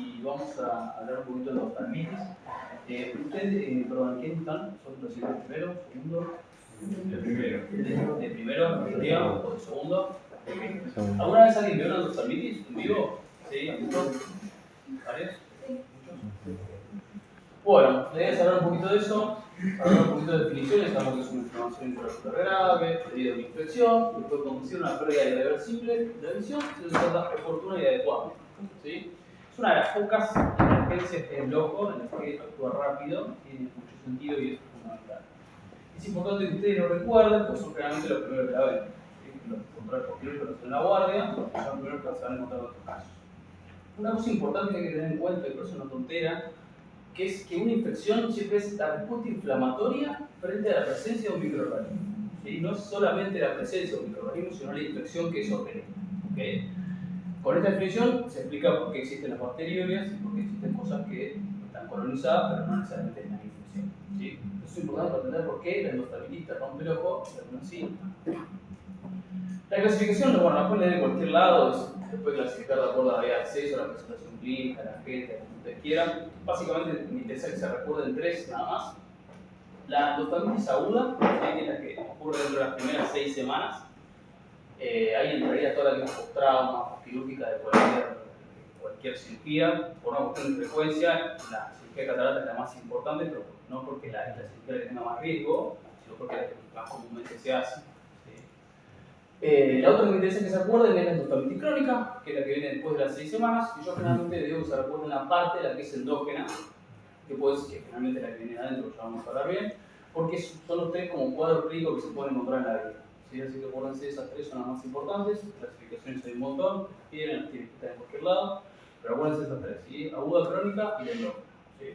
y vamos a hablar un poquito de los oftalmitis. Ustedes, perdón, ¿quiénes están? ¿Son los de primero, segundo? De primero, la mayoría, o de segundo. ¿Alguna vez alguien vio una oftalmitis en vivo? ¿Sí? ¿Varios? ¿Muchos? Bueno, la idea es hablar un poquito de eso, hablar un poquito de definiciones, sabemos que es una inflamación intraocular grave, debido a una infección, que puede conducir a una pérdida irreversible de visión si se trata oportuna y adecuada. ¿Sí? Es una de las pocas emergencias que es el ojo, en las que actúa rápido, tiene mucho sentido y es fundamental. Es importante que ustedes lo recuerden, pues son generalmente los primeros que la ven. ¿Sí? Los controles posteriores que están en la guardia, son los primeros que se van a encontrar en otros casos. Una cosa importante que hay que tener en cuenta, y por eso es una tontera, que es que una infección siempre es la respuesta inflamatoria frente a la presencia de un microorganismo. ¿Sí? No es solamente la presencia de un microorganismo, sino la infección que eso crea. ¿Okay? Con esta definición se explica por qué existen las bacteriurias y por qué existen cosas que están colonizadas, pero no necesariamente es una infección. ¿Sí? Eso es importante para entender por qué la endoftalmitis rompe el ojo y algunos sí. La clasificación, bueno, la pueden leer en cualquier lado, se puede clasificar de acuerdo a la vía de acceso, a la presentación clínica, a la gente, como ustedes quieran. Básicamente me interesa que se recuerden tres nada más. La endoftalmitis aguda, que es la que ocurre dentro de las primeras 6 semanas. Ahí entraría toda la que es post-trauma, quirúrgica de cualquier cirugía. Por una cuestión de frecuencia, la cirugía de catarata es la más importante, pero no porque la cirugía que tenga más riesgo, sino porque es la que más comúnmente se hace. La otra que me interesa que se acuerden es la endoftalmitis crónica, que es la que viene después de las 6 semanas, y yo generalmente digo que se recuerden una parte, la que es endógena, que generalmente es la que viene adentro, ya vamos a hablar bien, porque son los tres como cuadros clínicos que se pueden encontrar en la vida. ¿Sí? Así que acuérdense, esas tres son las más importantes, clasificaciones hay un montón, tienen que estar en cualquier lado, pero acuérdense esas tres, ¿sí? Aguda, crónica y la endógena. ¿Sí?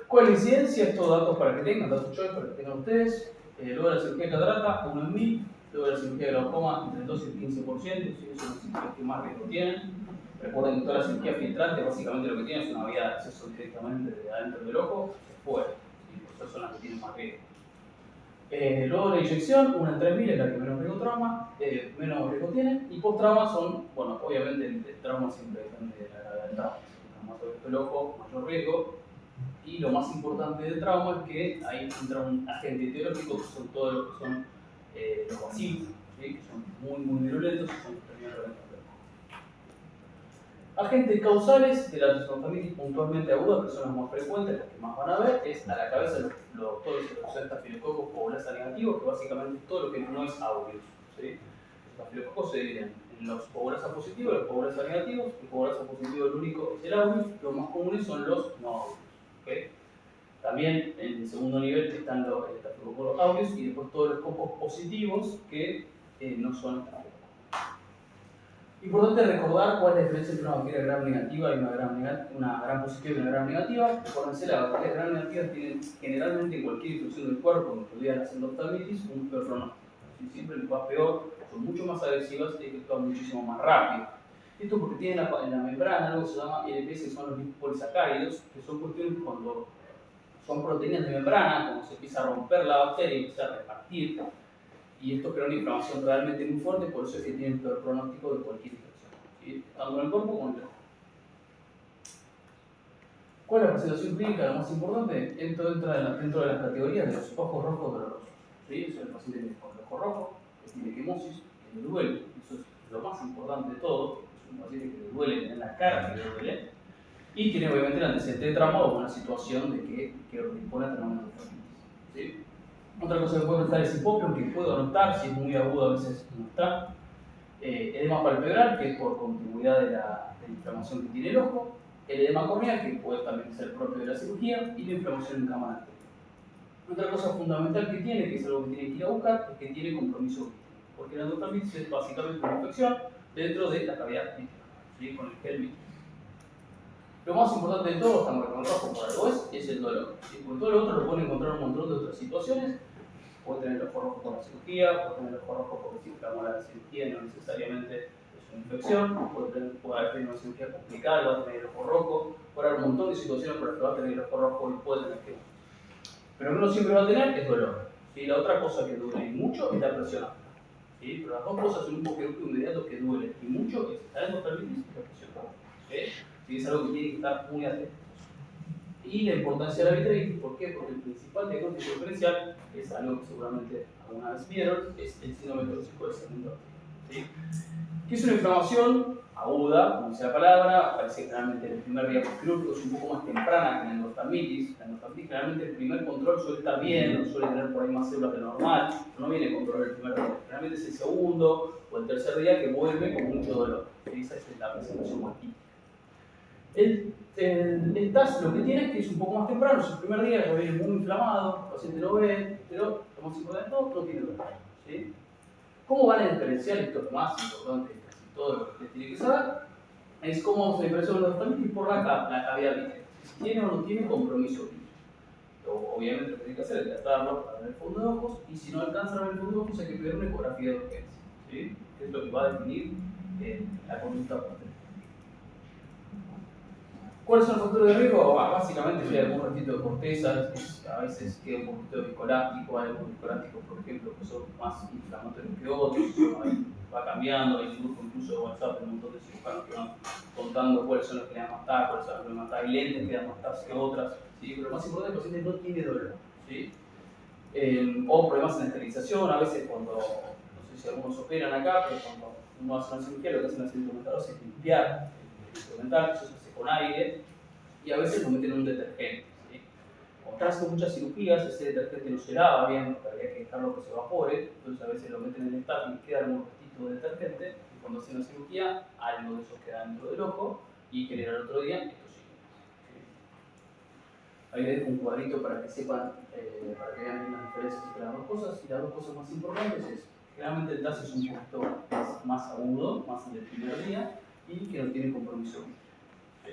¿Cuál es la incidencia? Estos datos para que tengan, datos choice para que tengan ustedes. Luego de la cirugía de catarata, 1 en 1000. Luego de la cirugía de glaucoma, entre el 2 y el 15%, ¿sí? Son las cirugías que más riesgo tienen. Recuerden que toda la cirugía filtrante, básicamente lo que tiene es una vía de acceso directamente de adentro del ojo hacia afuera. ¿Sí? Esas son las que tienen más riesgo. Luego de la inyección, 1 en 3000 es la que menos riesgo tiene. Y post-trauma son, bueno, obviamente el trauma siempre depende de la gravedad del trauma. Si más abierto el ojo, mayor riesgo. Y lo más importante del trauma es que ahí entra un agente etiológico, que son todos los que son los bacilos, ¿sí? Que son muy virulentos y son los que terminan reventando el ojo. Agentes causales de la endoftalmitis puntualmente aguda, que son las más frecuentes, las que más van a ver, es a la cabeza todos los estafilococos coagulasa negativos, que básicamente es todo lo que no es aureus. ¿Sí? Los estafilococos se dividen en los coagulasa positivos y los coagulasa negativos. El coagulasa positivo, el único, es el aureus. Los más comunes son los no aureus. ¿Okay? También en el segundo nivel están los estafilococos aureus y después todos los cocos positivos que no son estafilococos. Importante recordar cuál es la diferencia entre una bacteria gram negativa y una gram positiva y una gram negativa. Recuérdense, las bacterias gram negativas tienen generalmente en cualquier infección del cuerpo, incluida la endoftalmitis, un peor pronóstico. Siempre les va peor, son mucho más agresivas y actúan muchísimo más rápido. Esto porque tienen en la membrana algo que se llama LPS, que son los lipopolisacáridos, que son cuestiones cuando son proteínas de membrana, cuando se empieza a romper la bacteria y empieza a repartir. Y esto crea una inflamación realmente muy fuerte, por eso es que tienen peor pronóstico de cualquier infección. ¿Sí? Tanto en el cuerpo como en el ojo. ¿Cuál es la presentación clínica? La más importante, dentro de las categorías de los ojos rojos dolorosos. ¿Sí? Es el paciente con el ojo rojo, que tiene quemosis, que le duele. Eso es lo más importante de todo. Es un paciente que le duele en la cara, que le duele. Y tiene obviamente el antecedente de trauma o una situación de que responde a tener una endoftalmitis. ¿Sí? Otra cosa que puede prestar es hipopion, que puedo notar, si es muy agudo a veces no está. Edema palpebral, que es por continuidad de la inflamación que tiene el ojo. El edema corneal, que puede también ser propio de la cirugía. Y la inflamación en cámara anterior. Otra cosa fundamental que tiene, que es algo que tiene que ir a buscar, es que tiene compromiso vírico. Porque la endoftalmitis es básicamente una infección dentro de la cavidad vírica, ¿sí? Con el gel vírico. Lo más importante de todo, estamos con el rojo por algo es el dolor. ¿Sí? Porque todo lo otro lo pueden encontrar en un montón de otras situaciones. Puede tener el ojo rojo con la cirugía, puede tener el ojo rojo porque se inflamó la cirugía y no necesariamente es una infección, puede haber tenido una cirugía complicada y va a tener el ojo rojo, puede haber un montón de situaciones por las que va a tener el ojo rojo y puede tener quemosis. Pero lo que uno siempre va a tener es dolor. ¿Sí? La otra cosa que duele y mucho es la presión alta. ¿Sí? Pero las dos cosas son un poco inmediato que duele y mucho es la endoftalmitis y la presión alta. ¿Sí? Y es algo que tiene que estar muy atento. Y la importancia de la vitreoretina, ¿por qué? Porque el principal diagnóstico diferencial es algo que seguramente alguna vez vieron, es el síndrome tóxico del segmento. ¿Sí? Que es una inflamación aguda, como dice la palabra, aparece generalmente en el primer día postquirúrgico, es un poco más temprana que la endoftalmitis. La endoftalmitis generalmente el primer control suele estar bien, suele tener por ahí más células de lo normal, no viene control el primer día. Generalmente es el segundo o el tercer día que vuelve con mucho dolor. Esa es la presentación más típica. El TAS lo que tiene es que es un poco más temprano, es el primer día, ya viene muy inflamado, el paciente lo ve, pero lo más importante no tiene dolor. ¿Sí? ¿Cómo van a diferenciar? Esto es lo más importante de casi todo lo que usted tiene que saber. Es cómo vamos a diferenciar una endoftalmitis por la cavidad vitrea. Si tiene o no tiene compromiso vitrio. Obviamente lo que tiene que hacer es tratarlo para ver el fondo de ojos, y si no alcanza a ver el fondo de ojos hay que pedir una ecografía de urgencia. ¿Sí? Que es lo que va a definir la conducta patológica. ¿Cuáles son los factores de riesgo? Básicamente, si hay algún ratito de corteza, a veces queda un poquito viscoelástico, hay algunos viscoelásticos, por ejemplo, que son más inflamatorios que otros, va cambiando, hay grupos incluso de WhatsApp, un montón de cirujanos que van contando cuáles son los que le dan más TAC, cuáles son los que le dan más TAC, hay lentes que dan más TAC que otras, ¿sí? Pero lo más importante es que el paciente no tiene dolor, ¿sí? O problemas en esterilización, a veces cuando, no sé si algunos operan acá, pero cuando uno hace una cirugía, lo que hacen las instrumentadoras es limpiar el instrumental, eso se hace con aire, y a veces lo meten en un detergente. ¿Sí? Como están haciendo muchas cirugías, ese detergente no se lava bien, porque habría que dejarlo que se evapore, entonces a veces lo meten en el TAC y queda un ratito de detergente, y cuando hacen la cirugía, algo de eso queda dentro del ojo, y genera el otro día estos síntomas. ¿Sí? Ahí les dejo un cuadrito para que sepan, para que vean bien las diferencias entre las dos cosas, y las dos cosas más importantes es, generalmente el TAS es un poquito más agudo, más en el primer día, y que no tiene compromiso. ¿Sí?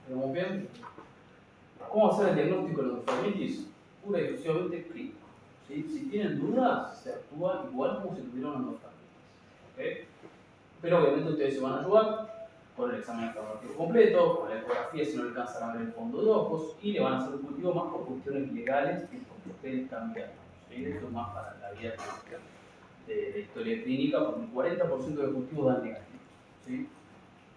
¿Vemos bien? ¿Cómo hacer el diagnóstico de la endoftalmitis? Pura y exclusivamente clínico. ¿Sí? Si tienen dudas, se actúa igual como si tuvieran una endoftalmitis. ¿Okay? Pero obviamente ustedes se van a ayudar con el examen endoftalmico completo, con la ecografía si no alcanzan a ver el fondo de ojos, y le van a hacer un cultivo más por cuestiones legales que porque ustedes cambian. ¿Sí? Esto es más para la vida de historia clínica, porque el 40% de cultivos dan negativo. ¿Sí?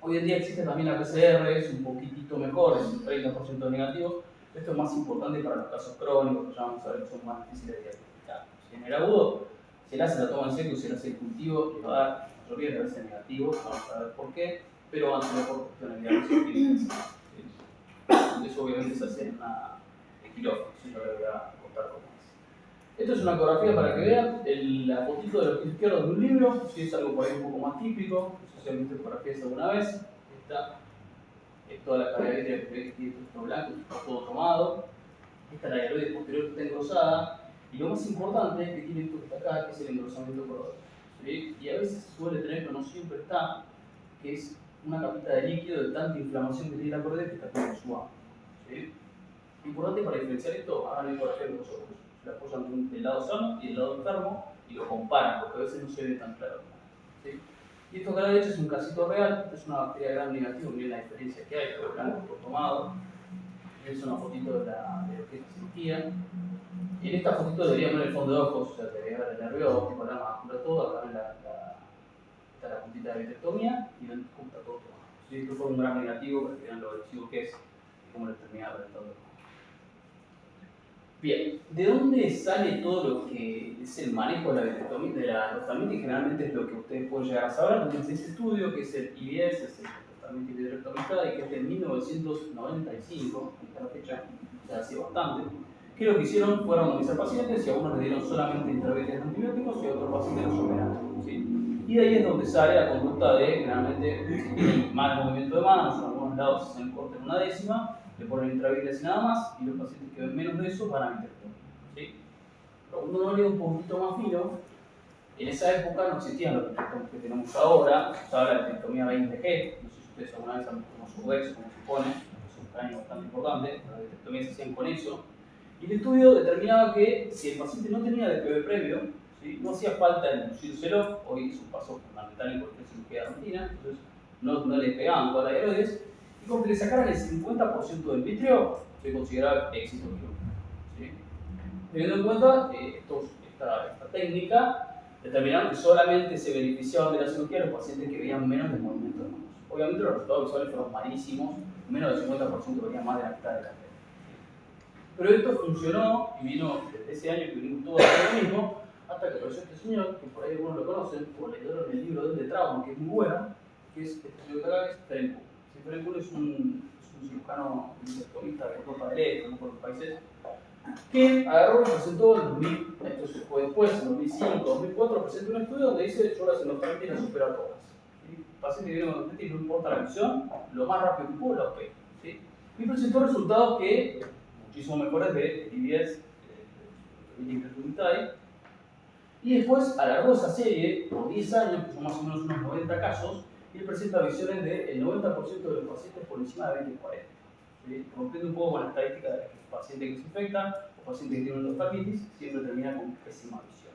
Hoy en día existe también la PCR, es un poquitito mejor, es un 30% de negativos. Esto es más importante para los casos crónicos, que ya vamos a ver que son más difíciles de diagnosticar. Si en el agudo se le hace la toma en seco y se le hace el cultivo, le va a dar la mayoría de veces negativo, vamos a ver por qué, pero van a ser por cuestiones de diagnósticas. Eso obviamente se hace en una quirófano, si no le voy a contar cómo es. Esto es una ecografía para que vean la fotito de los pies izquierdos de un libro, si es algo por ahí un poco más típico, no sé si han visto ecografías alguna vez. Esta es toda la cavidad vitrea que ve que tiene todo blanco, está todo tomado. Esta es la hiaroide posterior que está engrosada, y lo más importante es que tiene esto que está acá, que es el engrosamiento corredor. ¿Sí? Y a veces suele tener, pero no siempre está, que es una capita de líquido de tanta inflamación que tiene la correa que está como suave. ¿Sí? Importante para diferenciar esto, hagan la ecografía con los ojos. La apoyan del lado sano y del lado enfermo y lo comparan, porque a veces no se ve tan claro. ¿Sí? Y esto que a la derecha es un casito real, es una bacteria gram negativa, miren la diferencia que hay, todo blanco, todo tomado. Es una fotito de lo que es la cirugía. Y en esta fotito debería ver el fondo de ojos, o sea, debería ver el nervio óptico, la mácula, todo. Acá ven está la puntita de vitrectomía y ven cómo está todo tomado. Si esto fue un gram negativo, para que vean lo agresivo que es y cómo le termina reventando. Bien, ¿de dónde sale todo lo que es el manejo de la vitrectomía, de la endoftalmitis? Generalmente es lo que ustedes pueden llegar a saber. Desde ese estudio, que es el IBS, es el endoftalmitis vitrectomizada, y que es de 1995, hasta la fecha, ya hace bastante. Que lo que hicieron fue randomizar pacientes, y a unos les dieron solamente intravenosos de antibióticos y a otros pacientes los operaron. ¿Sí? Y de ahí es donde sale la conducta de, generalmente, si tienen mal movimiento de manos, en algunos lados se hacen corte en una décima, le ponen intravenosos y nada más, y los pacientes que ven menos de eso van a vitrectomía. ¿Sí? Pero cuando uno lee un poquito más fino, en esa época no existían los vitrectomías que tenemos ahora, se usaba la vitrectomía 20G, no sé si ustedes alguna vez han visto como Surdex, como se pone, es un cráneo bastante importante, las vitrectomías se hacían con eso. Y el estudio determinaba que si el paciente no tenía DPB previo, ¿sí? No hacía falta inducírselo, hoy es un paso fundamental en cualquier cirugía de rutina, entonces no le pegaban todas las hiaroides, y con que le sacaran el 50% del vítreo, se consideraba éxito quirúrgico. ¿Sí? Teniendo en cuenta esta técnica, determinaron que solamente se beneficiaban de la cirugía los pacientes que veían menos de movimiento de manos. obviamente los resultados visuales fueron malísimos, menos del 50% venía más de la mitad de la carrera. Pero esto funcionó y vino desde ese año que venimos todos a lo mismo, hasta que apareció este señor, que por ahí algunos lo conocen, o leyeron el libro de Trauma, que es muy bueno, que es este señor de acá, que es Ferenc Kuhn. Ferenc Kuhn es un cirujano intelectualista de Europa del Este, no por los países, que agarró y presentó en 2000, entonces fue después, en 2005, 2004, presentó un estudio donde dice: yo las endospermitis las supero a todas. El paciente que viene con endospermitis, no importa la visión, lo más rápido que pudo la opera. ¿Sí? Y presentó resultados que muchísimo mejores de IBS, y después alargó esa serie por 10 años, que son más o menos unos 90 casos, y él presenta visiones del 90% de los pacientes por encima de 20-40. ¿Sí? Rompiendo un poco con la estadística de que el paciente que se infecta o paciente que tiene endospermitis siempre termina con pésima visión.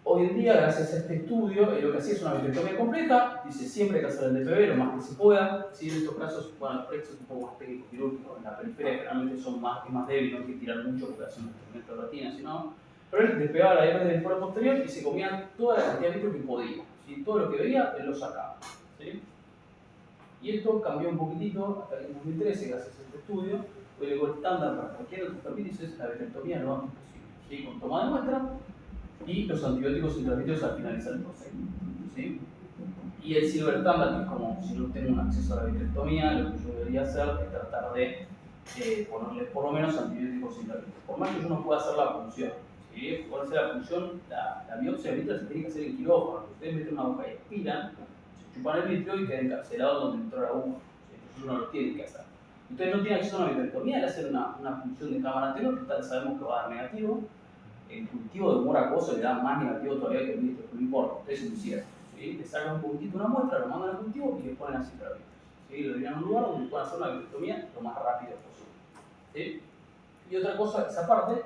Hoy en día, gracias a este estudio, lo que hacía es una vitrectomía completa. Dice: siempre hay que hacer el DPB lo más que se pueda. ¿Sí? En estos casos, bueno, los precios un poco más técnicos quirúrgicos, en la periferia generalmente son más débiles, no hay que tirar mucho porque hacen un experimento de retina, sino. Pero él despegaba la diabetes del foro posterior y se comía toda la cantidad de vitro que podía. ¿Sí? Todo lo que veía, él lo sacaba. ¿Sí? Y esto cambió un poquitito hasta que en 2013, gracias a este estudio. Hoy el estándar para cualquier endospermitis es la vitrectomía lo antes posible. ¿Sí? Con toma de muestra y los antibióticos intravitreos al finalizar el procedimiento. ¿Sí? Y el silver standard, que es como si no tengo un acceso a la vitrectomía, lo que yo debería hacer es tratar de ponerle por lo menos antibióticos intravitreos. Por más que yo no pueda hacer la punción. ¿Sí? Por hacer la punción, la biopsia de vitro se tiene que hacer en quirófano. Ustedes meten una aguja y aspiran, se chupan el vitrio y quedan encarcelados donde entró la aguja. ¿Sí? Entonces uno lo tiene que hacer. Ustedes no tienen acceso a una vitrectomía, le hacen una punción de cámara anterior, que tal sabemos que va a dar negativo. El cultivo de humor acuoso le da más negativo todavía que el vitro, no importa, ustedes se lo hicieron. ¿Sí? Le sacan un poquitito una muestra, lo mandan al cultivo y le ponen así para vitros. ¿Sí? Lo dirán a un lugar donde puedan hacer una vitrectomía lo más rápido posible. ¿Sí? Y otra cosa, esa parte,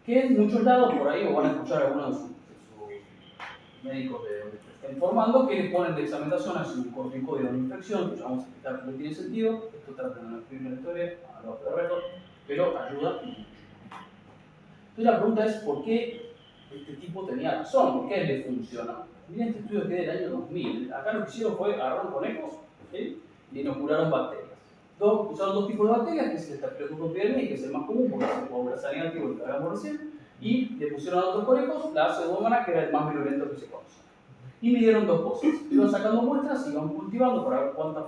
que en muchos lados, por ahí, o van a escuchar a algunos de sus médicos de donde estén formando, que le ponen de examentación a un corticoide de una infección, que ya vamos a explicar que no tiene sentido. Esto trata de no escribir la historia, a los perros, pero ayuda mucho. Entonces la pregunta es: ¿por qué este tipo tenía razón? ¿Por qué le funciona? Miren este estudio que es del año 2000. Acá lo que hicieron fue agarrar conejos, ¿sí? Y inocularon bacterias. Usaron dos tipos de bacterias, que es el Staphylococcus pyogenes, que es el más común porque es el coagulación negativo, el que hablamos recién, y le pusieron a otros conejos la Pseudomonas, que era el más virulento que se conoce. Y midieron dos cosas: iban sacando muestras y iban cultivando para ver cuántas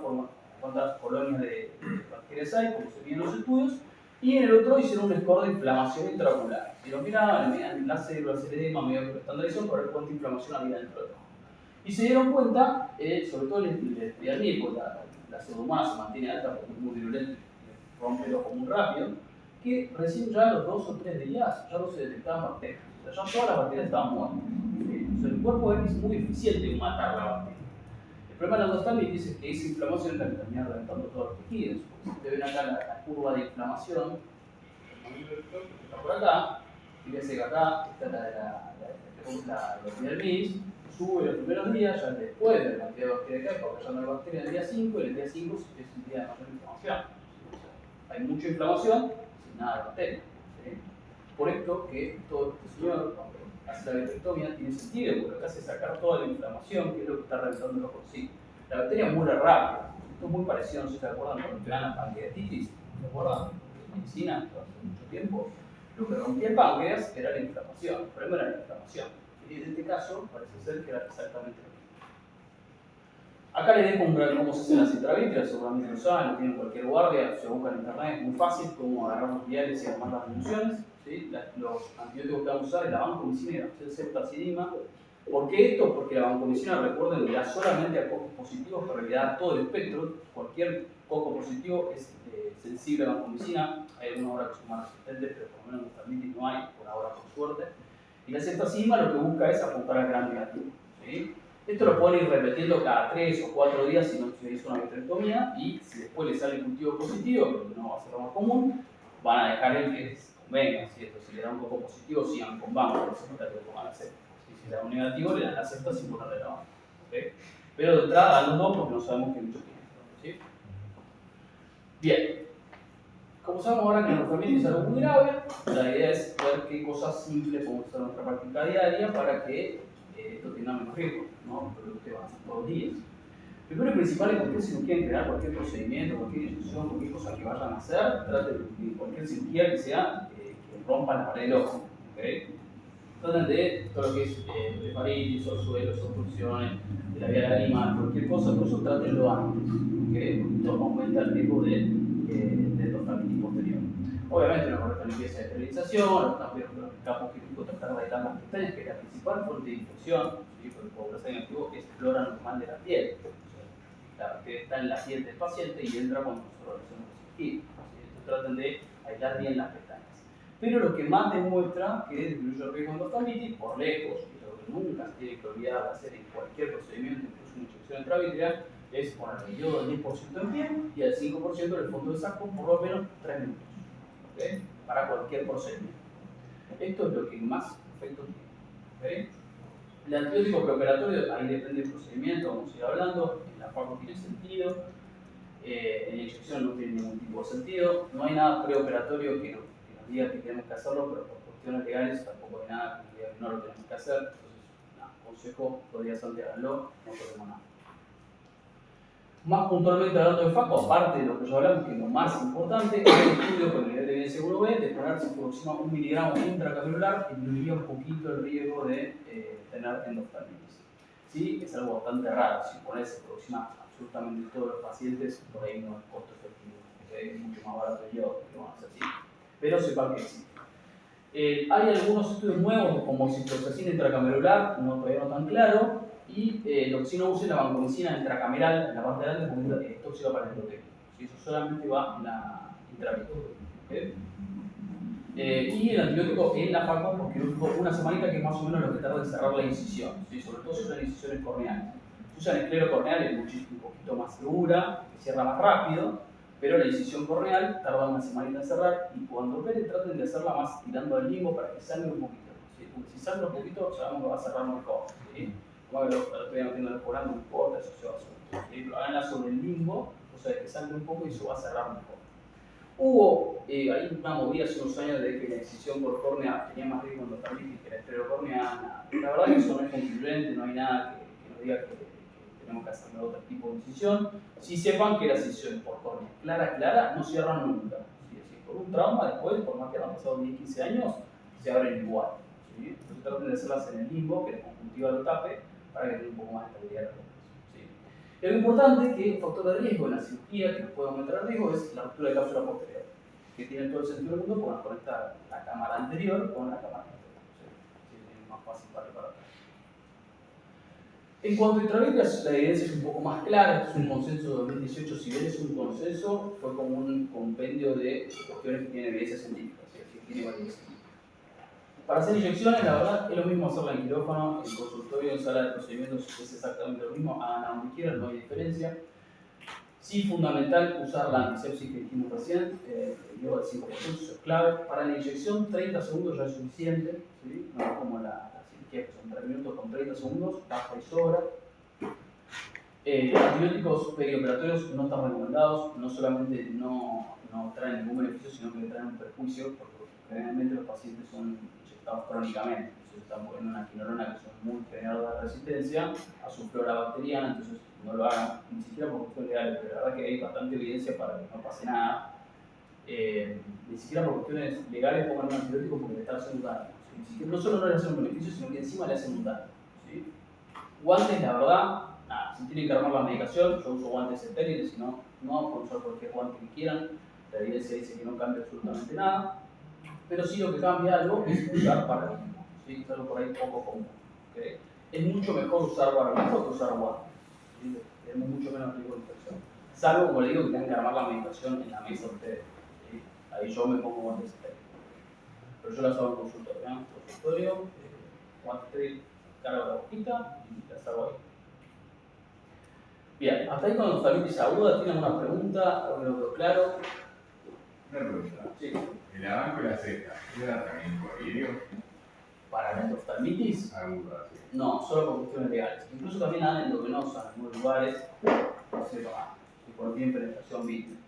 colonias de bacterias hay, como se veían en los estudios. Y en el otro hicieron un score de inflamación intraocular. Si lo miraban, medían las células, el edema, medio que lo estandarizaron para ver cuánta inflamación había dentro del ojo. Y se dieron cuenta, sobre todo el espiral, porque la Pseudomonas se mantiene alta porque es muy virulento y rompe el ojo muy rápido, que recién ya a los 2 o 3 días ya no se detectaban bacterias. O sea, ya todas las bacterias estaban muertas. O sea, el cuerpo es muy eficiente en matar la bacteria. El problema de la endospermitis es que esa inflamación es la que termina reventando todos los tejidos. Si ustedes ven acá la curva de inflamación, está por acá, fíjense que acá está la epidermis, sube los primeros días, ya después de la cantidad de bacterias que hay, porque ya no hay bacterias en el día 5, y el día 5 es un día de mayor inflamación. O sea, hay mucha inflamación sin nada de bacterias. ¿Sí? Por esto que todo este señor, cuando hace la vitrectomía, tiene sentido, porque lo que hace es sacar toda la inflamación, que es lo que está reventando el ojo en sí. La bacteria muere rápido. Esto es muy parecido, no sé si se acuerdan, cuando te dan la pancreatitis, ¿se acuerdan? De medicina, hace mucho tiempo. Lo que rompía el páncreas era la inflamación, el problema era la inflamación. Y en este caso parece ser que era exactamente lo mismo. Acá les dejo cómo se hacen las intravítreas, seguramente lo saben, lo tienen cualquier guardia, se busca en internet, es muy fácil cómo agarrar los viales y armar las funciones. ¿Sí? Los antibióticos que vamos a usar es la vancomicina y la ceftazidima. ¿Por qué esto? Porque la vancomicina, recuerden, le da solamente a cocos positivos, pero le da todo el espectro. Cualquier coco positivo es sensible a vancomicina. Hay algunas ahora que son más resistentes, pero por lo menos en endospermitis no hay, por ahora, por suerte. Y la ceftazidima lo que busca es apuntar al gran negativo. ¿Sí? Esto lo pueden ir repitiendo cada 3 o 4 días si no se hizo una vitrectomía, y si después le sale el cultivo positivo, que no va a ser lo más común, van a dejar el que les convenga. ¿Cierto? Si le da un coco positivo, sigan con banco, no se trata de tomar la cepa. Si le da un negativo, le dan la cepa sin ponerle la banco. ¿Okay? Pero de entrada dan los dos porque no sabemos qué mucho tiene. ¿Sí? Bien. Como sabemos ahora que la endospermitis es algo muy grave, la idea es ver qué cosas simples podemos hacer en nuestra práctica diaria para que esto tenga menos riesgo, ¿no? Pero ustedes van a hacer todos los días. Primero y principal, en cualquier cirugía, en general, cualquier procedimiento, cualquier inyección, cualquier cosa que vayan a hacer, traten de cualquier cirugía que sea que rompa la pared del ojo. ¿Okay? Traten de todo lo que es blefaritis, orzuelos, obstrucciones de la vía lágrima, cualquier cosa, por eso trátenlo antes. ¿Okay? Porque esto aumenta el riesgo de endoftalmitis posterior. Obviamente una correcta limpieza de esterilización, los campos quirúrgicos, tratar de evitar las pestañas, que es la principal fuente de infección, ¿sí? Porque el coagulante negativo es flora normal de la piel. La bacteria está en la piel del paciente y entra cuando nosotros hacemos cirugía. Entonces traten de aislar bien las pestañas. Pero lo que más demuestra que disminuye el riesgo de endoftalmitis, por lejos, y lo que nunca se tiene que olvidar de hacer en cualquier procedimiento, incluso una inyección intravítrea, es poner el yodo al 10% en pie y al 5% en el fondo del saco por lo menos 3 minutos. ¿Okay? Para cualquier procedimiento. Esto es lo que más efecto tiene. ¿Okay? El antibiótico preoperatorio, ahí depende del procedimiento, vamos a ir hablando. En la faco tiene sentido, en la inyección no tiene ningún tipo de sentido. No hay nada preoperatorio que nos diga que tenemos que hacerlo, pero por cuestiones legales tampoco hay nada que nos diga que no lo tenemos que hacer. Entonces, nada, consejo, 2 días antes háganlo, no perdemos nada. Más puntualmente hablando de faco, aparte de lo que ya hablamos, que es lo más importante, hay un estudio con el nivel de evidencia que uno ve de poner si por encima 1 miligramo intracapilar disminuiría un poquito el riesgo de tener endoftalmitis. ¿Sí? Es algo bastante raro, si pones se aproxima absolutamente todos los pacientes, por ahí no es costo efectivo, ¿okay? Es mucho más barato el yodo, que van a hacer así. Pero sepan que existe. Hay algunos estudios nuevos como ciprofloxacina intracamerular, todavía no tan claro, y lo que sí no usa es la vancomicina intracameral en la parte de adelante porque es tóxica para el endotelium. ¿Sí? Eso solamente va en la intravítrea. ¿Okay? Y el antibiótico en la faco por quirúrgico una semanita, que es más o menos lo que tarda en cerrar la incisión, ¿sí? Sobre todo si usan incisiones corneales. Si usan esclerocorneal es un poquito más segura, que cierra más rápido, pero la incisión corneal tarda una semanita en cerrar y cuando operen traten de hacerla más tirando al limbo para que salga un poquito. ¿Sí? Porque si sale un poquito sabemos que va a cerrar mejor. ¿Sí? Como que lo estoy metiendo en el corazón, no importa, eso se va a hacer. ¿Sí? Pero háganla sobre el limbo, o sea que salga un poco y se va a cerrar mejor. Hubo ahí una movida hace unos años de que la incisión por córnea tenía más riesgo endoftalmitis que la esclerocorneana. La verdad que eso no es concluyente, no hay nada que nos diga que tenemos que hacer otro tipo de incisión. Si sepan que las incisiones por córnea clara no cierran nunca. ¿Sí? Es decir, por un trauma después, por más que hayan pasado 10-15 años, se abren igual. ¿Sí? Entonces traten de hacerlas en el limbo, que la conjuntiva lo tape, para que tenga un poco más de estabilidad. Lo importante es que un factor de riesgo en la cirugía que nos puede aumentar el riesgo es la ruptura de cápsula posterior, que tiene todo el sentido del mundo porque conecta la cámara anterior con la cámara posterior. ¿Sí? Es más fácil para reparar. En cuanto a intravítreas, la evidencia es un poco más clara. Esto es un consenso de 2018. Si bien es un consenso, fue como un compendio de cuestiones que tienen evidencia científica, es decir, que tiene validación. Para hacer inyecciones, la verdad, es lo mismo hacerla en quirófano, en consultorio, en sala de procedimientos, es exactamente lo mismo, hagan a donde quieran, no hay diferencia. Sí, fundamental usar la antisepsis que dijimos recién, yodo del 5%, eso es clave. Para la inyección, 30 segundos ya es suficiente, ¿sí? No es como la cirugía que son 3 minutos con 30 segundos, basta y sobra. Antibióticos perioperatorios no están recomendados, no solamente no traen ningún beneficio, sino que le traen un perjuicio, porque generalmente los pacientes son crónicamente, entonces están poniendo una quinolona que son muy generadora de resistencia a su flora bacteriana, entonces no lo hagan, ni siquiera por cuestiones legales, pero la verdad que hay bastante evidencia para que no pase nada. Ni siquiera por cuestiones legales pongan un antibiótico porque le está haciendo daño. ¿Sí? No solo no le hacen un beneficio, sino que encima le hacen un daño. ¿Sí? Guantes, la verdad, nada, si tienen que armar la medicación, yo uso guantes estériles, si no, pueden usar cualquier guante que quieran, la evidencia dice que no cambia absolutamente nada. Pero sí lo que cambia algo es usar barbijo, ¿sí? Es algo por ahí poco común. ¿Okay? Es mucho mejor usar barbijo que usar guantes. ¿Sí? Tenemos mucho menos riesgo de infección. Salvo, como le digo, que tengan que armar la medicación en la mesa ustedes. ¿Sí? Ahí yo me pongo guantes estériles. Pero yo las hago en consultorio. Consultorio, guantes estériles, cargo la boquita y las hago ahí. Bien, hasta ahí con endoftalmitis aguda. ¿Tienen alguna pregunta? ¿O lo claro? Una pregunta. Sí. El abanco y la ceja, ¿queda también por vídeo? ¿Para la endoftalmitis? Aguda, sí. No, solo por cuestiones legales. Incluso también la dan endovenosa en algunos lugares, no sé, por tienen penetración vítrea.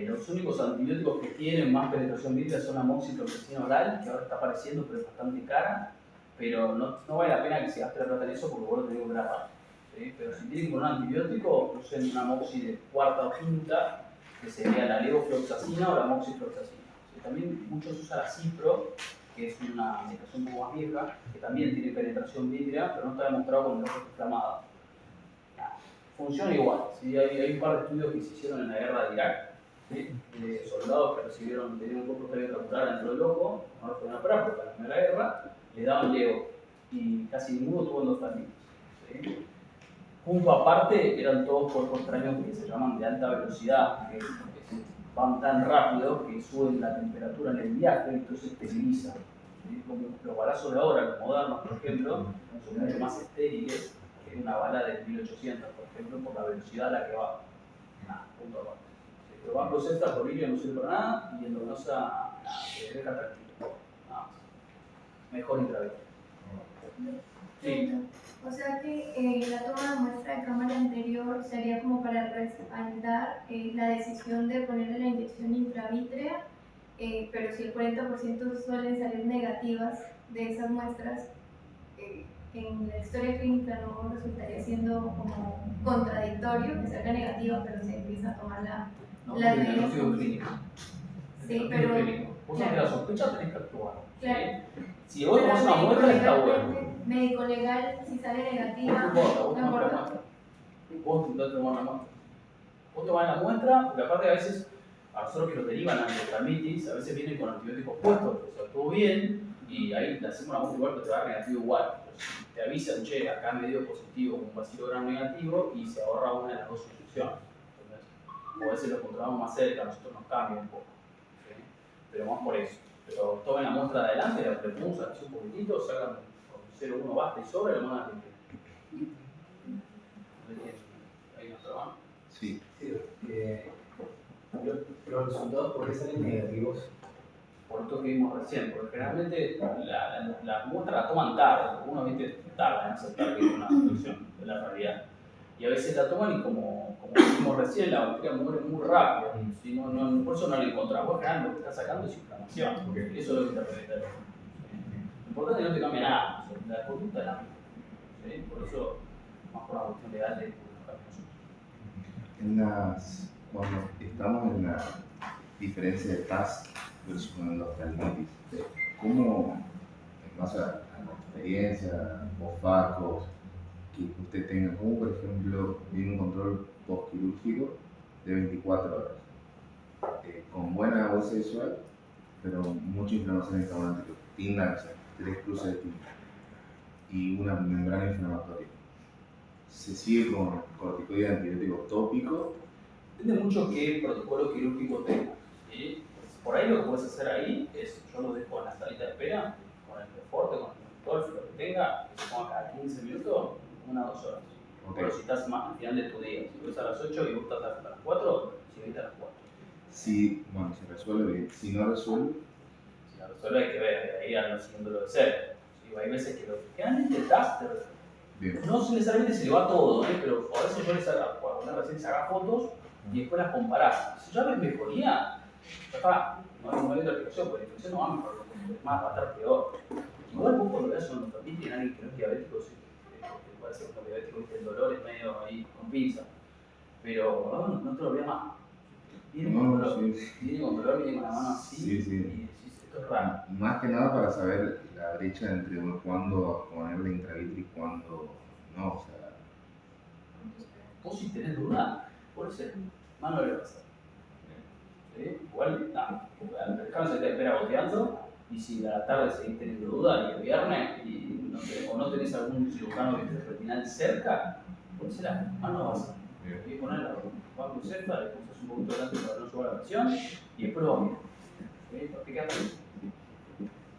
Los únicos antibióticos que tienen más penetración vítrea son la amoxicilina oral, que ahora está apareciendo, pero es bastante cara. Pero no vale la pena que se gaste la plata en eso porque vos lo tenés que operar. ¿sí? Pero si tienen con un antibiótico, usen una moxi de cuarta o quinta, que sería la levofloxacina o la moxifloxacina. ¿Sí? También muchos usan la cipro, que es una medicación un poco más vieja, que también tiene penetración vítrea, pero no está demostrado con el ojo inflamado. Funciona igual. ¿Sí? Hay un par de estudios que se hicieron en la guerra de Irak, ¿sí? De soldados que tenían un cuerpo cerebral dentro del ojo, no lo podían operar porque en la guerra les daban levo y casi ninguno tuvo endoscarditis. ¿Sí? Punto aparte, eran todos cuerpos extraños que se llaman de alta velocidad, que van tan rápido que suben la temperatura en el viaje, entonces esterilizan. ¿Sí? Como los balazos de ahora, los modernos, por ejemplo, son mucho más estériles que una bala de 1800, por ejemplo, por la velocidad a la que va. Nada, punto aparte. ¿Sí? Pero bajo cesta, por no sirve para nada y endovenosa, se deja tranquilo. Nada más. Mejor intravenosa. Sí. O sea que la toma de muestra de cámara anterior sería como para respaldar la decisión de ponerle la inyección intravítrea, pero si el 40% suelen salir negativas de esas muestras, en la historia clínica no resultaría siendo como contradictorio que salga negativa, pero se empieza a tomar la diagnóstico clínico. Sí, pero vos ante la sospecha tenés que actuar. Claro. ¿Sí? Si vos tomás una muestra está bueno. Médico legal, si sale negativa, No importa, vos no tomás la importa. muestra. Vos intentás tomar la muestra. Vos tomás la muestra, porque aparte a veces, a nosotros que nos derivan a endocardmitis, a veces vienen con antibióticos puestos, que se actuó bien, y ahí le hacemos la muestra igual, pero te va a dar negativo igual. Entonces, te avisan, che, acá me dio positivo con un bacilogramo negativo, y se ahorra una de las dos inyecciones. O a veces lo controlamos más cerca, a nosotros nos cambia un poco. ¿Sí? Pero más por eso. Pero tomen la muestra de adelante, la prepunzan así un poquitito, sacan con 0,1 basta y sobra y lo mandan a limpiar. ¿Hay una otra mano? Sí. Sí, los resultados, ¿por qué salen negativos? Por esto que vimos recién, porque generalmente la muestra la toman tarde, uno ¿viste? Tarda en aceptar que es una infección, es la realidad. Y a veces la toman y como dijimos recién, la bacteria muere muy rápido, ¿sí? Por eso no la encontramos. Vos generalmente lo que estás sacando es inflamación, porque eso es lo que te revela. Lo importante es que no te cambie nada, o sea, la conducta es la misma. ¿Sí? Por eso, más por una cuestión legal de Cuando estamos en la diferencia de TAS versus endocardmitis, ¿cómo, en base a la experiencia, los facos que usted tenga, como por ejemplo viene un control postquirúrgico de 24 horas, con buena bolsa visual, pero mucha inflamación en el anterior, tinta, o sea, 3 cruces de tinta y una membrana inflamatoria? ¿Se sigue con corticoide antibiótico tópico? Depende mucho qué protocolo quirúrgico tengas. ¿Sí? Por ahí lo que puedes hacer ahí es, yo lo dejo en la salita de espera, con el Preforte, con el Dolphy, lo que tenga, que se ponga cada 15 minutos, 1 o 2 horas. Okay. Pero si estás más al final de tu día, si ves a las 8 y vos estás hasta las 4, si venís a las 4. Si, bueno, se resuelve bien. Si no resuelve, Si la resuelve hay que ver, ahí andan siguiéndolo de cerca. ¿Sí? Hay veces que generalmente el TAS te resuelve. bien. No necesariamente se le va todo, pero a veces yo les hago, cuando recién se haga fotos y después las comparás. Si ya ves mejoría, ya está, no hay otra explicación, porque la infección no va a mejorar, es más, va a estar peor. Igual vos cuando veas un endocardmitis en alguien que no es diabético, sí, puede ser un diabético, ¿viste? El dolor es medio ahí con pinza, pero no te lo veas más. Viene con dolor, viene con dolor, viene con la mano así, Sí, sí. y decís, esto es raro. Más que nada para saber la brecha entre cuándo ponerle intravítrea y cuándo no, o sea. Vos si tenés duda, por eso mano le va a pasar. ¿Sí? Igual, nada, al mercado se te espera boteando, y si a la tarde seguís teniendo duda, y el viernes, y no tenés algún cirujano que esté retinal cerca, ponésela, mano va a pasar. Y ponerla bajo el cesta, le pulsas un poquito adelante para no llevar la presión, y después lo vamos. ¿Sí? Practicate.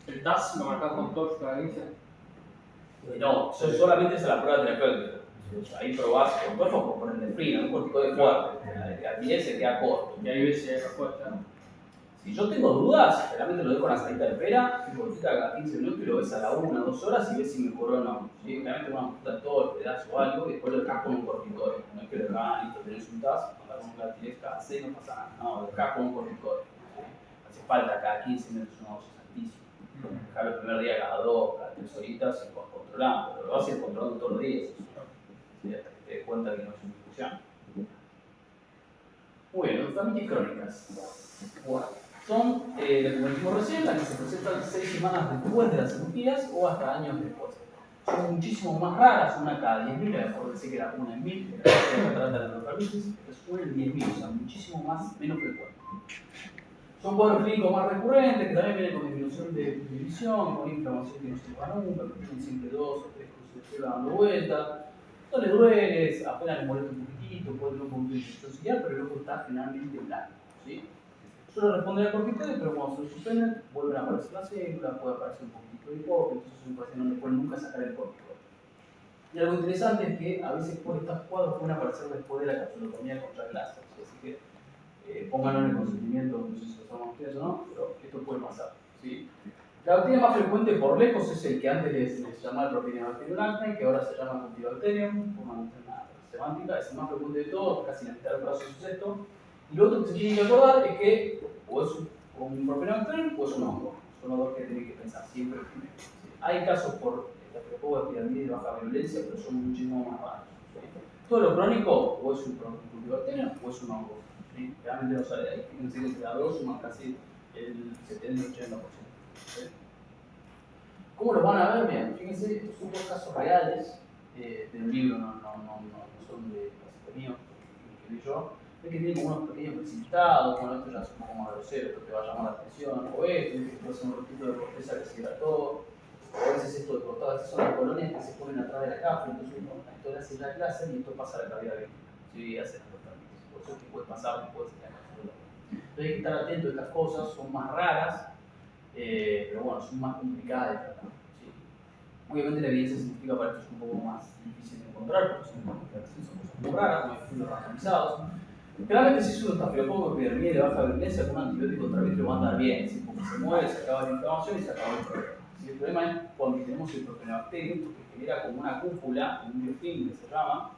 ¿El TAS lo marcas con TORF cada 15? No, solamente es la prueba terapéutica. Ahí probás con todo o con el free, un corticoide fuerte. A 10 se queda corto. Y ahí ves si hay respuesta. Si yo tengo dudas, generalmente lo dejo en la salita de espera, y volvita cada 15 minutos y lo ves a la 1 o 2 horas y ves si mejoró o no. ¿Sí? Generalmente una puta todo, le das o algo y después lo dejas con un corticoide. No es que lo dejas, listo, tenés un TAS, cuando con un Galtilex cada 6 no pasa nada. No, lo dejas con un corticoide. ¿Sí? Hace falta cada 15 minutos una dosis altísima. Dejarlo el primer día cada 2, cada 3 horitas y vas controlando, pero lo vas a ir controlando todos los días. Hasta que te des cuenta que no es una infección. Muy bien, endoftalmitis crónicas. Bueno, son, lo que dijimos recién, las que se presentan 6 semanas después de las cirugías o hasta años después. Son muchísimo más raras, una cada 10.000, por decir que era una en 1000, que se trata de la endoftalmitis, es una en 10.000, o sea, muchísimo menos frecuente. Son cuadros clínicos más recurrentes, que también vienen con disminución de visión, con inflamación que no se va nunca, que tienen siempre 2 o 3 cruces de célula dando vueltas. No le duele, apenas le molesta un poquitito, puede tener un poquito de infección, pero el ojo está generalmente blanco. ¿Sí? Suele responder a corticoides, pero cuando se lo suspenden, vuelven a aparecer las células, puede aparecer un poquito de hipo, entonces es un paciente no le pueden nunca sacar el corticoide. Y algo interesante es que a veces por estos cuadros pueden aparecer después de la capsulotomía contra láser, así que pónganlo en el consentimiento, no sé si lo saben ustedes o no, pero esto puede pasar. ¿Sí? La bacteria más frecuente por lejos es el que antes les llamaba el Propionibacterium bacteriolactane, que ahora se llama Cutibacterium, por una semántica, es el más frecuente de todos, casi la mitad del brazo es esto. Y lo otro que se tiene que acordar es que o es un Propionibacterium o es un hongo. Son los dos que tienen que pensar siempre primero. ¿Sí? Hay casos por estafilococcus piramidis de baja virulencia, pero son muchísimo más raros. ¿Sí? Todo lo crónico o es un Cutibacterium o es un hongo. ¿Sí? Realmente no sale de ahí. Fíjense que la dos suman casi el 70-80%. ¿Sí? ¿Cómo lo van a ver? Bien, fíjense, estos son 2 casos reales del libro, no son de míos, que escribí yo. Ven que tiene como unos pequeños precipitados, bueno, esto ya es un poco más grosero, esto te va a llamar la atención, o esto, que puede ser un rotito de corteza que cierra todo, o a veces esto de cortado, estas son las colonias que se ponen atrás de la cápsula, entonces uno esto le hace la clase y esto pasa a la cavidad vítrea, ¿sí? Hacen las totalmente. Por eso es que puede pasar después de la cápsula. Entonces hay que estar atento a estas cosas, son más raras, pero bueno, son más complicadas de tratar. ¿Sí? Obviamente la evidencia científica para esto es un poco más difícil de encontrar, porque son cosas muy raras, como estudios randomizados. Claramente si es un estafilococcus epidermidis de baja virulencia con un antibiótico intravítreos va a andar bien, ¿sí? Porque se mueve, se acaba la inflamación y se acaba el problema. ¿Sí? El problema es cuando tenemos el Propionibacterium, porque genera como una cúpula, un biofilm que se llama,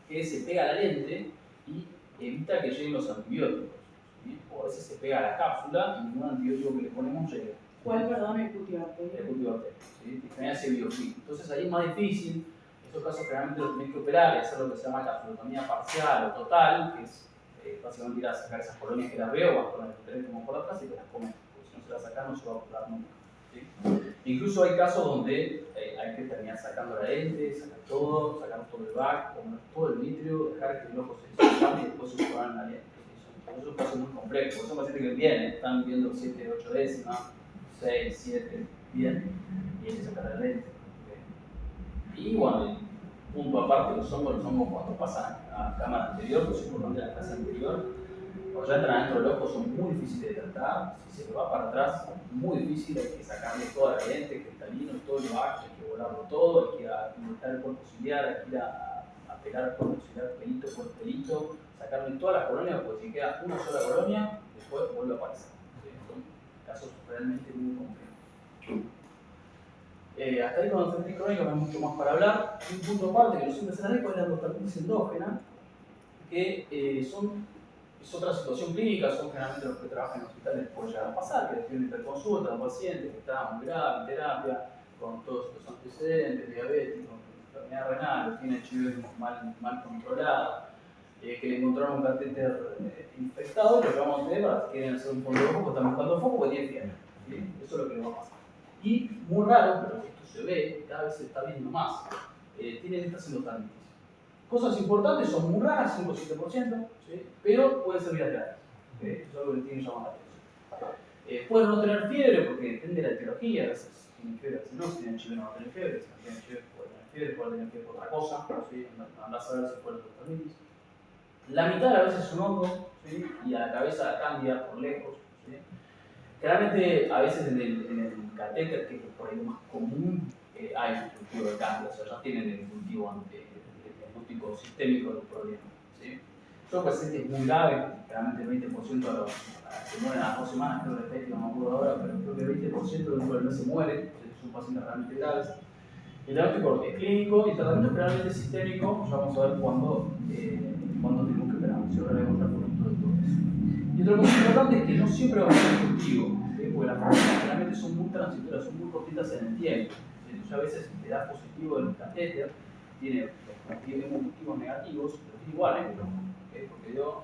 que se pega a la lente y evita que lleguen los antibióticos. ¿Sí? O a veces se pega a la cápsula y ningún antibiótico que le ponemos llega. ¿Cuál, perdón, el Cutibacterium? El Cutibacterium, ¿sí? Que genera ese biofilm. Entonces ahí es más difícil. Estos casos generalmente los tenés que operar y hacer lo que se llama capsulotomía parcial o total, que es básicamente ir a sacar esas colonias que las veo, vas con el teléfono como por atrás y te las comes, porque si no se las sacan no se va a operar nunca. ¿Sí? Incluso hay casos donde hay que terminar sacando la lente, sacar todo el back, comer todo el vitrio, dejar que el ojo se desarrolle y después suponer en la lente. ¿Sí? Son casos muy complejos, son pacientes que vienen, están viendo 7, 8 décimas, 6, 7, bien, y hay que sacar la lente. Y bueno, punto aparte, los hongos cuando pasan a cámara anterior, pues es importante la clase anterior, cuando ya entran dentro del ojo son muy difíciles de tratar, si se le va para atrás, muy difícil, hay que sacarle toda la lente, cristalino, todo el back, hay que volarlo todo, hay que inyectar el cuerpo ciliar, hay que ir a pegar el cuerpo ciliar pelito por pelito, sacarle toda la colonia, porque si queda una sola colonia, después vuelve a aparecer. ¿Sí? Son casos realmente muy complejos. Hasta ahí con la endoftalmitis crónica no hay mucho más para hablar. Hay un punto aparte que yo siempre se la dejo, es la endoftalmitis endógena, que es otra situación clínica, son generalmente los que trabajan en hospitales puede llegar a pasar, que tienen interconsulta a un paciente que está muy grave en terapia, con todos los antecedentes, diabéticos, enfermedad renal, tiene HIV mal controlada, que le encontraron un catéter infectado y lo llevamos a ustedes para que quieren hacer un fondo de foco, están buscando foco porque tiene fiebre. ¿Sí? Eso es lo que les va a pasar. Y muy raro, pero esto se ve, cada vez se está viendo más, tienen estas endoftalmitis. Cosas importantes, son muy raras, 5 o 7%, ¿sí? Pero pueden ser bilaterales. ¿Sí? Eso es algo que tiene que llamar la atención. Pueden no tener fiebre porque depende de la etiología, a veces tienen fiebre, a veces no, si tienen HIV no van a tener fiebre, si no tienen HIV pueden tener fiebre por otra cosa, ¿sí? Andás a ver si fue la endoftalmitis. La mitad a veces es un hongo, ¿sí? Y a la cabeza cambia por lejos. ¿Sí? Claramente, a veces en el catéter, que es por ahí lo más común, hay un cultivo de cambio, o sea, ya tienen el cultivo diagnóstico sistémico del problema. ¿Sí? Son pacientes muy graves, claramente el 20% de los que mueren a las 2 semanas, creo que estadística no me acuerdo ahora, pero creo que el 20% dentro del mes se muere, son pacientes realmente graves. El diagnóstico es clínico y el tratamiento generalmente sistémico, ya vamos a ver cuándo tenemos que operar, si ahora le vamos a mostrar por de todo eso. Y otro punto importante es que no siempre va a ser efectivo, ¿sí? Porque las formas generalmente son muy transitorias, son muy cortitas en el tiempo. Entonces a veces te da positivo el catéter tiene motivos negativos, pero tiene iguales, porque dio,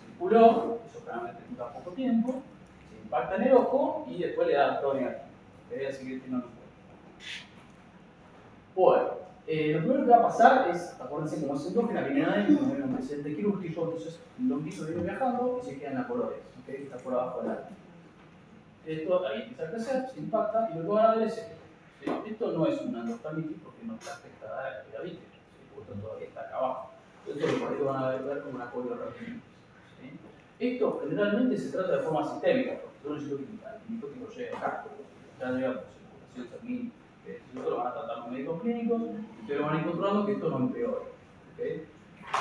circuló, eso claramente dura poco tiempo, se impacta en el ojo y después le da todo negativo. Así que no lo puede. Bueno, lo primero que va a pasar es, acuérdense, como es endógena, viene adentro, como viene un antecedente quirúrgico, entonces el lombrizo viene viajando y se queda en la coroides, está por abajo de la piel. Esto ahí empieza a crecer, se impacta y lo que van a ver es esto. ¿Sí? Esto no es una endoftalmitis porque no está afectada a la cavidad vítrea, ¿sí? Porque esto todavía está acá abajo. Esto por ahí lo van a ver como una coriorractinitis. ¿Sí? Esto generalmente se trata de forma sistémica, porque yo necesito que el antibiótico llegue acá, ya llega por circulación sanguínea. Esto lo van a tratar los médicos clínicos, pero van a ir controlando que esto no empeore. ¿Okay?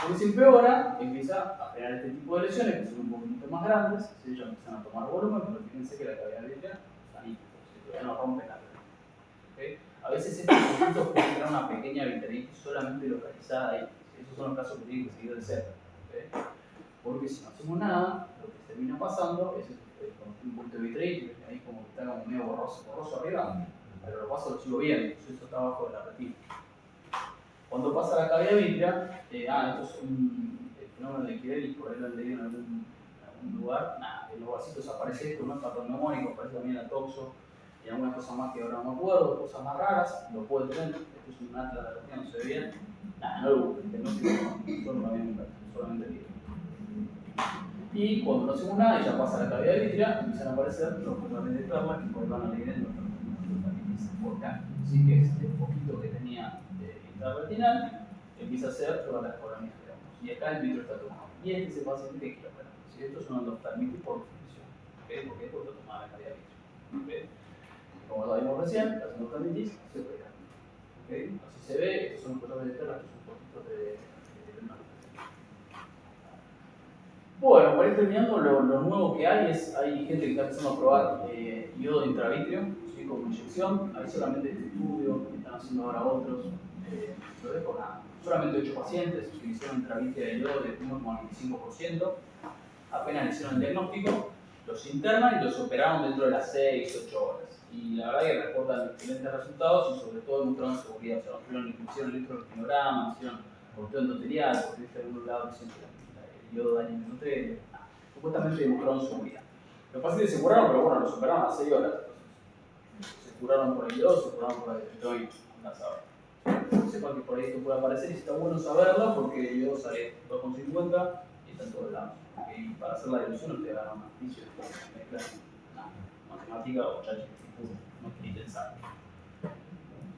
Porque si empeora, empieza a generar este tipo de lesiones que son un poquito más grandes, ¿sí? Ellos empiezan a tomar volumen, pero fíjense que la cavidad vítrea está nítida, todavía no rompe nada. ¿Okay? A veces estos puntos pueden tener una pequeña vitritis solamente localizada ahí. Esos son los casos que tienen que seguir de cerca. ¿Okay? Porque si no hacemos nada, lo que termina pasando es con un punto de vitritis, ahí como que está como medio borroso arriba, pero lo paso lo sigo viendo, eso está abajo de la retina. Cuando pasa la cavidad vítrea, esto es el fenómeno de Kirchhoff, por ahí lo han leído en algún lugar, en los vasitos aparece esto, no es patrón neumónico, aparece también la toxo, y algunas cosas más que ahora no me acuerdo, cosas más raras, lo puede tener, esto es un atlas de la retina, no se ve bien, no lo busquen, no solamente el y cuando no hacemos nada y ya pasa la cavidad vítrea, empiezan a aparecer los puntos de perlas que por ahí van a leer en los por acá. Así que este poquito que tenía intrarretinal empieza a ser todas las colonias de hongos. Y acá el vitro está tomado. Y este es el paciente que quiere operar. Si esto es una endoftalmitis por definición, ¿okay? Porque esto está tomada la cavidad vítrea. ¿Okay? Como lo vimos recién, las endoftalmitis se operan. ¿Okay? Así se ve, estos son los colores de perlas, que son poquitos de bueno, para ir terminando, lo nuevo que hay es, hay gente que está empezando a probar iodo intravítrea, ¿sí? Como inyección. Hay solamente este estudio, están haciendo ahora otros. Lo dejo nada. Solamente 8 pacientes que hicieron intravítrea de iodo, le tuvimos como al 25%. Apenas le hicieron el diagnóstico, los internan y los operaron dentro de las 6-8 horas. Y la verdad que reportan excelentes resultados y sobre todo demostraron seguridad. O sea, no hicieron electroretinograma, hicieron corteo endotelial, porque está en algún lado que siempre yodo daño en el supuestamente demostraron seguridad. Los pacientes se curaron, pero bueno, los operaron a 6 horas. Se curaron por el yodo, se curaron por el estoy no sepan que por ahí esto puede aparecer y está bueno saberlo porque el yodo sale 2,50 y está en todos lados. Y para hacer la dilución no te agarran más juicio, mezclan matemática o chachi, no quieren pensar.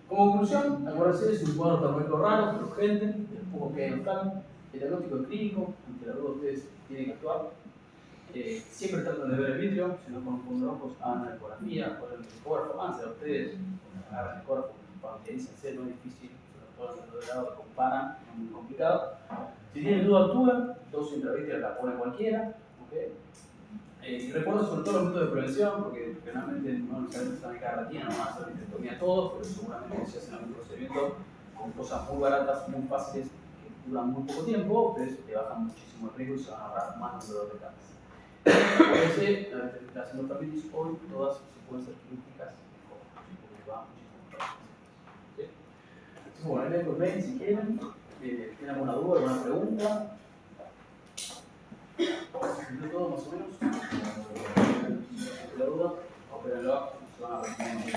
Como conclusión, acuérdense, es un cuadro termómetro raro, pero urgente, de los pocos que hay en el campo. El diagnóstico es clínico, ante la duda ustedes tienen que actuar. Siempre tratan de ver el vidrio, si no con los ojos, hagan la ecografía, ponen el ecógrafo, háganse a ustedes, agarran el ecógrafo, familiarícense, no es difícil, sobre todo de lado comparan, no es muy complicado. Si tienen duda, actúen, dosis intravítrea la pone cualquiera. ¿Okay? Y recuerden sobre todo los métodos de prevención, porque generalmente no necesariamente se van a quedar retina, no van a hacer vitrectomía todos, pero seguramente si hacen algún procedimiento con cosas muy baratas, muy fáciles, duran muy poco tiempo, ustedes le bajan muchísimo el riesgo y se van a ahorrar más dolor de cabeza. Por eso, las endoftalmitis hoy todas se pueden ser quirúrgicas mejor, porque va muchísimo más. ¿Sí? Así que bueno, ahí ven si quieren, tienen alguna duda, alguna pregunta. ¿Entendió todo más o menos? La duda, opérenlo, se van a retener.